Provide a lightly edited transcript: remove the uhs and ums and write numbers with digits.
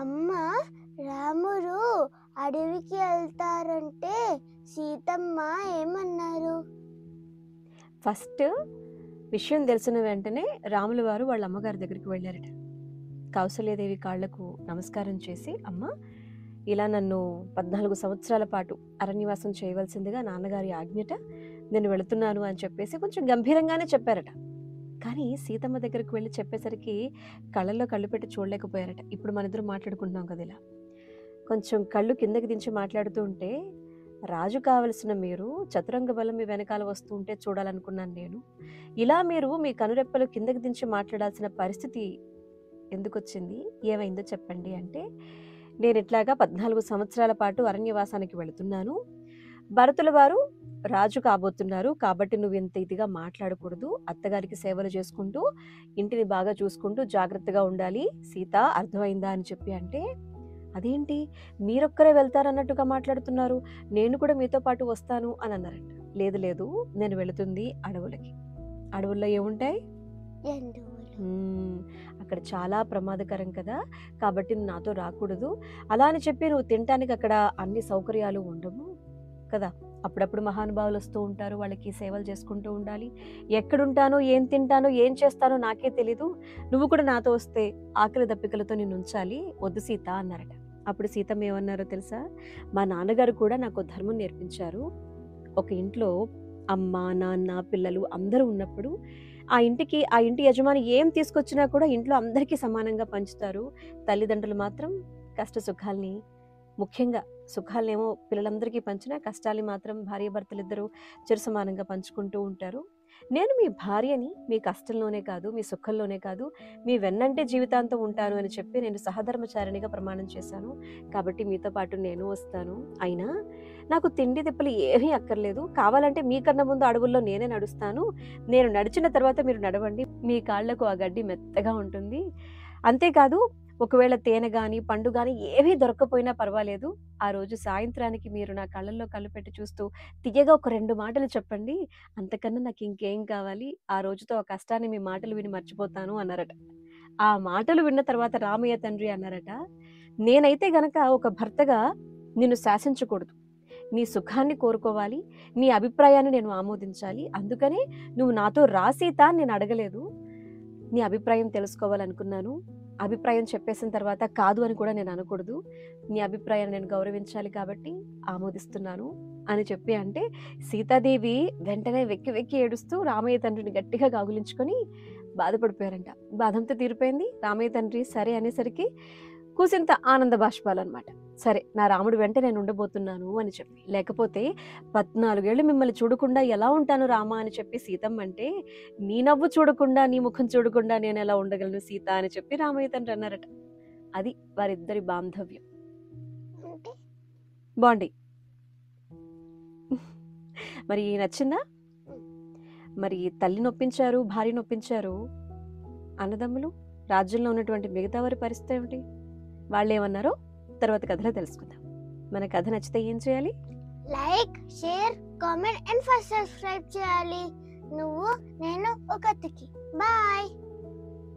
అమ్మ, రాముడు అడవికి వెళ్తారంటే సీతమ్మ ఏమన్నారు? ఫస్ట్ విషయం తెలిసిన వెంటనే రాముల వారు వాళ్ళ అమ్మగారి దగ్గరికి వెళ్ళారట. కౌసల్యాదేవి కాళ్లకు నమస్కారం చేసి, అమ్మ, ఇలా నన్ను 14 సంవత్సరాల పాటు అరణ్యవాసం చేయవలసిందిగా నాన్నగారి ఆజ్ఞట, నేను వెళుతున్నాను అని చెప్పేసి కొంచెం గంభీరంగానే చెప్పారట. కానీ సీతమ్మ దగ్గరికి వెళ్ళి చెప్పేసరికి కళ్ళల్లో కళ్ళు పెట్టి చూడలేకపోయారట. ఇప్పుడు మన ఇద్దరు మాట్లాడుకుంటున్నాం కదా, ఇలా కొంచెం కళ్ళు కిందకి దించి మాట్లాడుతూ ఉంటే, రాజు కావలసిన మీరు చతురంగ బలం మీ వెనకాల వస్తూ ఉంటే చూడాలనుకున్నాను నేను. ఇలా మీరు మీ కనురెప్పలు కిందకి దించి మాట్లాడాల్సిన పరిస్థితి ఎందుకు వచ్చింది, ఏమైందో చెప్పండి అంటే, నేను ఇట్లాగా 14 సంవత్సరాల పాటు అరణ్యవాసానికి వెళుతున్నాను. భరతుల వారు రాజు కాబోతున్నారు కాబట్టి నువ్వు ఇంత ఇదిగా మాట్లాడకూడదు. అత్తగారికి సేవలు చేసుకుంటూ ఇంటిని బాగా చూసుకుంటూ జాగ్రత్తగా ఉండాలి సీత, అర్థమైందా అని చెప్పి అంటే, అదేంటి మీరొక్కరే వెళ్తారన్నట్టుగా మాట్లాడుతున్నారు, నేను కూడా మీతో పాటు వస్తాను అని అన్నారంట. లేదు లేదు, నేను వెళుతుంది అడవులకి. అడవుల్లో ఏముంటాయి? జంతువులు. అక్కడ చాలా ప్రమాదకరం కదా, కాబట్టి నువ్వు నాతో రాకూడదు. అలా అని చెప్పి నువ్వు తినటానికి అక్కడ అన్ని సౌకర్యాలు ఉండవు కదా. అప్పుడప్పుడు మహానుభావులు వస్తూ ఉంటారు, వాళ్ళకి సేవలు చేసుకుంటూ ఉండాలి. ఎక్కడుంటానో, ఏం తింటానో, ఏం చేస్తానో నాకే తెలీదు. నువ్వు కూడా నాతో వస్తే ఆకలి దప్పికలతో నేను ఉంచాలి, వద్దు సీత అన్నారట. అప్పుడు సీతమ్మ ఏమన్నారో తెలుసా? మా నాన్నగారు కూడా నాకు ధర్మం నేర్పించారు. ఒక ఇంట్లో అమ్మ, నాన్న, పిల్లలు అందరూ ఉన్నప్పుడు ఆ ఇంటి యజమాని ఏం తీసుకొచ్చినా కూడా ఇంట్లో అందరికీ సమానంగా పంచుతారు. తల్లిదండ్రులు మాత్రం కష్ట సుఖాల్ని, ముఖ్యంగా సుఖాలనేమో పిల్లలందరికీ పంచినా కష్టాల్ని మాత్రం భార్యాభర్తలిద్దరూ చిరు సమానంగా పంచుకుంటూ ఉంటారు. నేను మీ భార్యని మీ కష్టంలోనే కాదు, మీ సుఖంలోనే కాదు, మీ వెన్నంటే జీవితాంతం ఉంటాను అని చెప్పి నేను సహధర్మచారిణిగా ప్రమాణం చేశాను. కాబట్టి మీతో పాటు నేను వస్తాను. అయినా నాకు తిండి తిప్పలు ఏమీ అక్కర్లేదు. కావాలంటే మీకన్నా ముందు అడవుల్లో నేనే నడుస్తాను. నేను నడిచిన తర్వాత మీరు నడవండి. మీ కాళ్లకు ఆ గడ్డి మెత్తగా ఉంటుంది. అంతేకాదు, ఒకవేళ తేనె గాని, పండు గాని ఏమీ దొరక్కపోయినా పర్వాలేదు. ఆ రోజు సాయంత్రానికి మీరు నా కళ్ళల్లో కళ్ళు పెట్టి చూస్తూ తియ్యగా ఒక 2 మాటలు చెప్పండి. అంతకన్నా నాకు ఇంకేం కావాలి. ఆ రోజుతో ఆ కష్టాన్ని మీ మాటలు విని మర్చిపోతాను అన్నారట. ఆ మాటలు విన్న తర్వాత రామయ్య తండ్రి అన్నారట, నేనైతే గనక ఒక భర్తగా నిన్ను శాసించకూడదు. నీ సుఖాన్ని కోరుకోవాలి, నీ అభిప్రాయాన్ని నేను ఆమోదించాలి. అందుకనే నువ్వు నాతో రా సీత అని నేను అడగలేదు. నీ అభిప్రాయం తెలుసుకోవాలనుకున్నాను. అభిప్రాయం చెప్పేసిన తర్వాత కాదు అని కూడా నేను అనకూడదు. నీ అభిప్రాయాన్ని నేను గౌరవించాలి కాబట్టి ఆమోదిస్తున్నాను అని చెప్పి అంటే, సీతాదేవి వెంటనే వెక్కి వెక్కి ఏడుస్తూ రామయ్య తండ్రిని గట్టిగా కౌగిలించుకొని బాధపడిపోయారంట. బాధంతా తీరిపోయింది. రామయ్య తండ్రి సరే అనేసరికి కూసింత ఆనంద బాష్పాలన్నమాట. సరే, నా రాముడు వెంట నేను ఉండబోతున్నాను అని చెప్పి. లేకపోతే 14 ఏళ్ళు మిమ్మల్ని చూడకుండా ఎలా ఉంటాను రామా అని చెప్పి సీతమ్మ అంటే, నీ నవ్వు చూడకుండా, నీ ముఖం చూడకుండా నేను ఎలా ఉండగలను సీత అని చెప్పి రామయ్య తండ్రి అన్నారట. అది వారిద్దరి బాంధవ్యం. అంటే బాండి. మరి నచ్చిందా? మరి తల్లి నొప్పించారు, భార్య నొప్పించారు, అన్నదమ్ములు, రాజ్యంలో ఉన్నటువంటి మిగతా వారి పరిస్థితి ఏమిటి? వాళ్ళు ఏమన్నారో తర్వాత కథలో తెలుసుకుందాం. మన కథ నచ్చితే ఏం చేయాలి? Like, share, comment and subscribe చేయాలి. నువ్వు నేను ఒక అతికి. బాయ్.